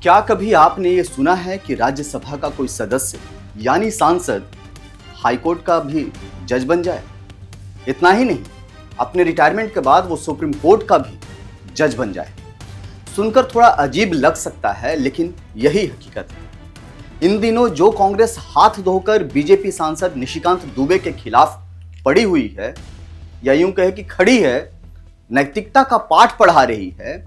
क्या कभी आपने ये सुना है कि राज्यसभा का कोई सदस्य यानी सांसद हाईकोर्ट का भी जज बन जाए? इतना ही नहीं, अपने रिटायरमेंट के बाद वो सुप्रीम कोर्ट का भी जज बन जाए। सुनकर थोड़ा अजीब लग सकता है, लेकिन यही हकीकत है। इन दिनों जो कांग्रेस हाथ धोकर बीजेपी सांसद निशिकांत दुबे के खिलाफ पड़ी हुई है, या यूं कहे कि खड़ी है, नैतिकता का पाठ पढ़ा रही है,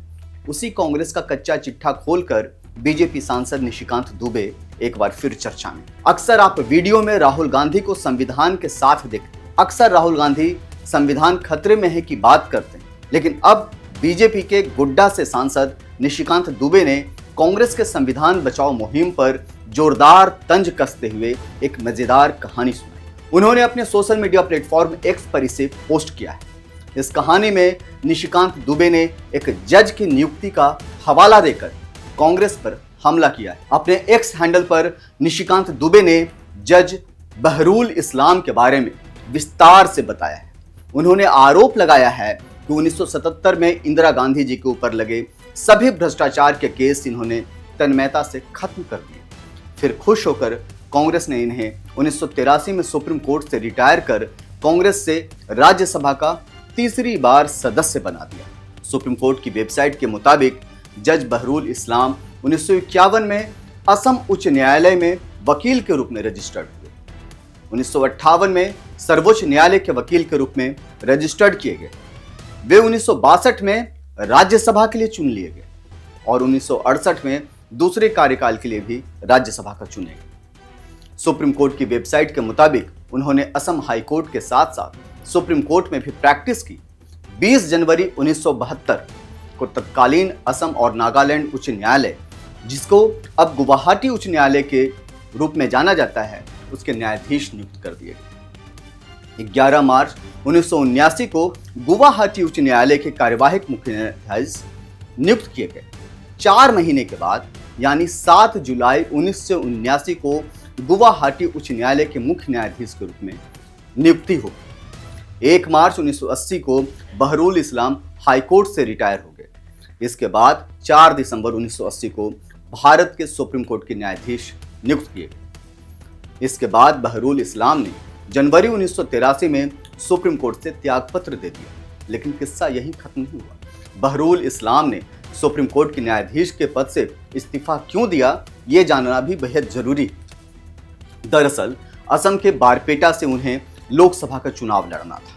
उसी कांग्रेस का कच्चा चिट्ठा खोलकर बीजेपी सांसद निशिकांत दुबे एक बार फिर चर्चा में। अक्सर आप वीडियो में राहुल गांधी को संविधान के साथ देखते हैं। अक्सर राहुल गांधी संविधान खतरे में है की बात करते हैं, लेकिन अब बीजेपी के गोड्डा से सांसद निशिकांत दुबे ने कांग्रेस के संविधान बचाओ मुहिम पर जोरदार तंज कसते हुए एक मजेदार कहानी सुनाई। उन्होंने अपने सोशल मीडिया प्लेटफॉर्म एक्स पर इसे पोस्ट किया है। इस कहानी में निशिकांत दुबे ने एक जज की नियुक्ति का हवाला देकर कांग्रेस पर हमला किया है। अपने एक्स हैंडल पर निशिकांत दुबे ने जज बहरूल इस्लाम के बारे में विस्तार से बताया है। उन्होंने आरोप लगाया है कि 1977 में इंदिरा गांधी जी के ऊपर लगे सभी भ्रष्टाचार के केस इन्होंने तन्मयता से खत्म कर दिए। फिर खुश होकर कांग्रेस ने इन्हें 1983 में सुप्रीम कोर्ट से रिटायर कर कांग्रेस से राज्यसभा का तीसरी बार सदस्य बना दिया। सुप्रीम कोर्ट की वेबसाइट के मुताबिक जज बहरूल इस्लाम 1951 में असम उच्च न्यायालय में वकील के रूप में रजिस्टर्ड हुए। 1958 में सर्वोच्च न्यायालय के वकील के रूप में रजिस्टर्ड किए गए। वे 1962 में राज्यसभा के लिए चुन लिए गए और 1968 में दूसरे कार्यकाल के लिए भी राज्यसभा का चुने गए। सुप्रीम कोर्ट की वेबसाइट के मुताबिक उन्होंने असम हाई कोर्ट के साथ साथ सुप्रीम कोर्ट में भी प्रैक्टिस की। 20 जनवरी 1972 को तत्कालीन असम और नागालैंड उच्च न्यायालय, जिसको अब गुवाहाटी उच्च न्यायालय के रूप में जाना जाता है, उसके न्यायाधीश नियुक्त कर दिए गए। 11 मार्च 1979 को गुवाहाटी उच्च न्यायालय के कार्यवाहक मुख्य न्यायाधीश नियुक्त किए गए। 4 महीने के बाद यानी 7 जुलाई 1979 को गुवाहाटी उच्च न्यायालय के मुख्य न्यायाधीश के रूप में नियुक्ति हो गई। 1 मार्च 1980 को बहरूल इस्लाम हाईकोर्ट से रिटायर हो गए। इसके बाद 4 दिसंबर 1980 को भारत के सुप्रीम कोर्ट के न्यायाधीश नियुक्त किए गए। इसके बाद बहरूल इस्लाम ने जनवरी 1983 में सुप्रीम कोर्ट से त्यागपत्र दे दिया, लेकिन किस्सा यहीं खत्म नहीं हुआ। बहरूल इस्लाम ने सुप्रीम कोर्ट के न्यायाधीश के पद से इस्तीफा क्यों दिया, ये जानना भी बेहद जरूरी है। दरअसल असम के बारपेटा से उन्हें लोकसभा का चुनाव लड़ना था,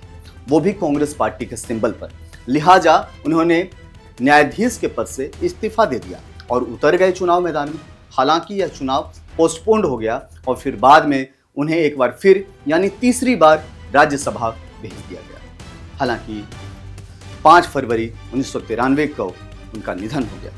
वो भी कांग्रेस पार्टी के सिंबल पर। लिहाजा उन्होंने न्यायाधीश के पद से इस्तीफा दे दिया और उतर गए चुनाव मैदान में। हालांकि यह चुनाव पोस्टपोन्ड हो गया और फिर बाद में उन्हें एक बार फिर यानी तीसरी बार राज्यसभा भेज दिया गया। हालांकि 5 फरवरी 1993 को उनका निधन हो गया।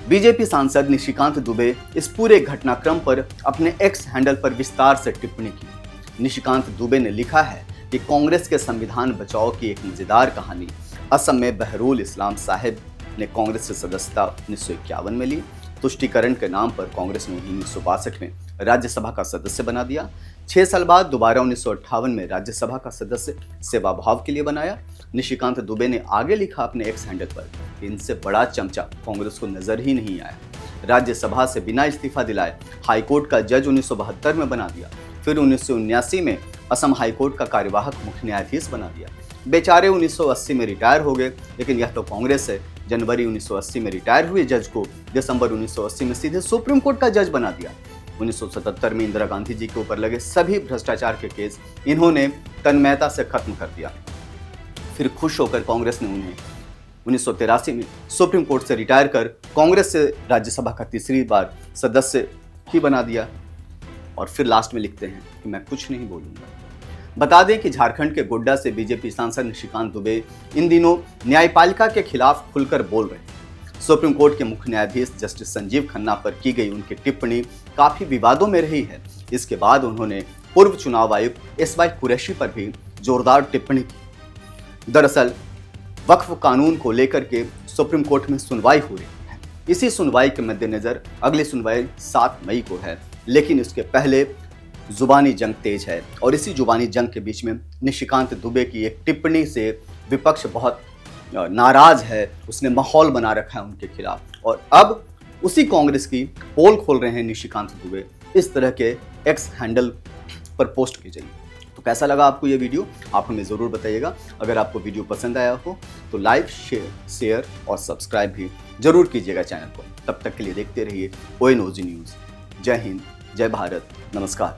बीजेपी सांसद निशिकांत दुबे इस पूरे घटनाक्रम पर अपने एक्स हैंडल पर विस्तार से टिप्पणी की। निशिकांत दुबे ने लिखा है कि कांग्रेस के संविधान बचाओ की एक मजेदार कहानी। असम में बहरूल इस्लाम साहब ने कांग्रेस से सदस्यता 1951 में ली। तुष्टीकरण के नाम पर कांग्रेस ने उन्हें 1962 में राज्यसभा का सदस्य बना दिया। 6 साल बाद दोबारा 1958 में राज्यसभा का सदस्य सेवा भाव के लिए बनाया। निशिकांत दुबे ने आगे लिखा अपने एक्स हैंडल पर कि इनसे बड़ा चमचा कांग्रेस को नजर ही नहीं आया। राज्यसभा से बिना इस्तीफा दिलाए हाईकोर्ट का जज 1972 में बना दिया। फिर 1979 में असम हाईकोर्ट का कार्यवाहक मुख्य न्यायाधीश बना दिया। बेचारे 1980 में रिटायर हो गए, लेकिन यह तो कांग्रेस है। जनवरी 1980 में रिटायर हुए जज को दिसंबर 1980 में सीधे सुप्रीम कोर्ट का जज बना दिया। 1977 में इंदिरा गांधी जी के ऊपर लगे सभी भ्रष्टाचार के केस इन्होंने तन्मयता से खत्म कर दिया। फिर खुश होकर कांग्रेस ने उन्हें 1983 में सुप्रीम कोर्ट से रिटायर कर कांग्रेस से राज्यसभा का तीसरी बार सदस्य ही बना दिया। और फिर लास्ट में लिखते हैं कि मैं कुछ नहीं बोलूंगा। बता दें कि झारखंड के गोड्डा से बीजेपी सांसद निशिकांत दुबे इन दिनों न्यायपालिका के खिलाफ खुलकर बोल रहे हैं। सुप्रीम कोर्ट के मुख्य न्यायाधीश जस्टिस संजीव खन्ना पर की गई उनकी टिप्पणी काफी विवादों में रही है। इसके बाद उन्होंने पूर्व चुनाव आयुक्त एसवाई कुरैशी पर भी जोरदार टिप्पणी की। दरअसल वक्फ कानून को लेकर के सुप्रीम कोर्ट में सुनवाई हो रही है। इसी सुनवाई के मद्देनजर अगली सुनवाई 7 मई को है, लेकिन इसके पहले जुबानी जंग तेज है और इसी जुबानी जंग के बीच में निशिकांत दुबे की एक टिप्पणी से विपक्ष बहुत नाराज है। उसने माहौल बना रखा है उनके खिलाफ और अब उसी कांग्रेस की पोल खोल रहे हैं निशिकांत दुबे इस तरह के एक्स हैंडल पर पोस्ट की जाइए। तो कैसा लगा आपको ये वीडियो, आप हमें ज़रूर बताइएगा। अगर आपको वीडियो पसंद आया हो तो लाइक, शेयर और सब्सक्राइब भी जरूर कीजिएगा चैनल को। तब तक के लिए देखते रहिए ONOG न्यूज़। जय हिंद, जय भारत, नमस्कार।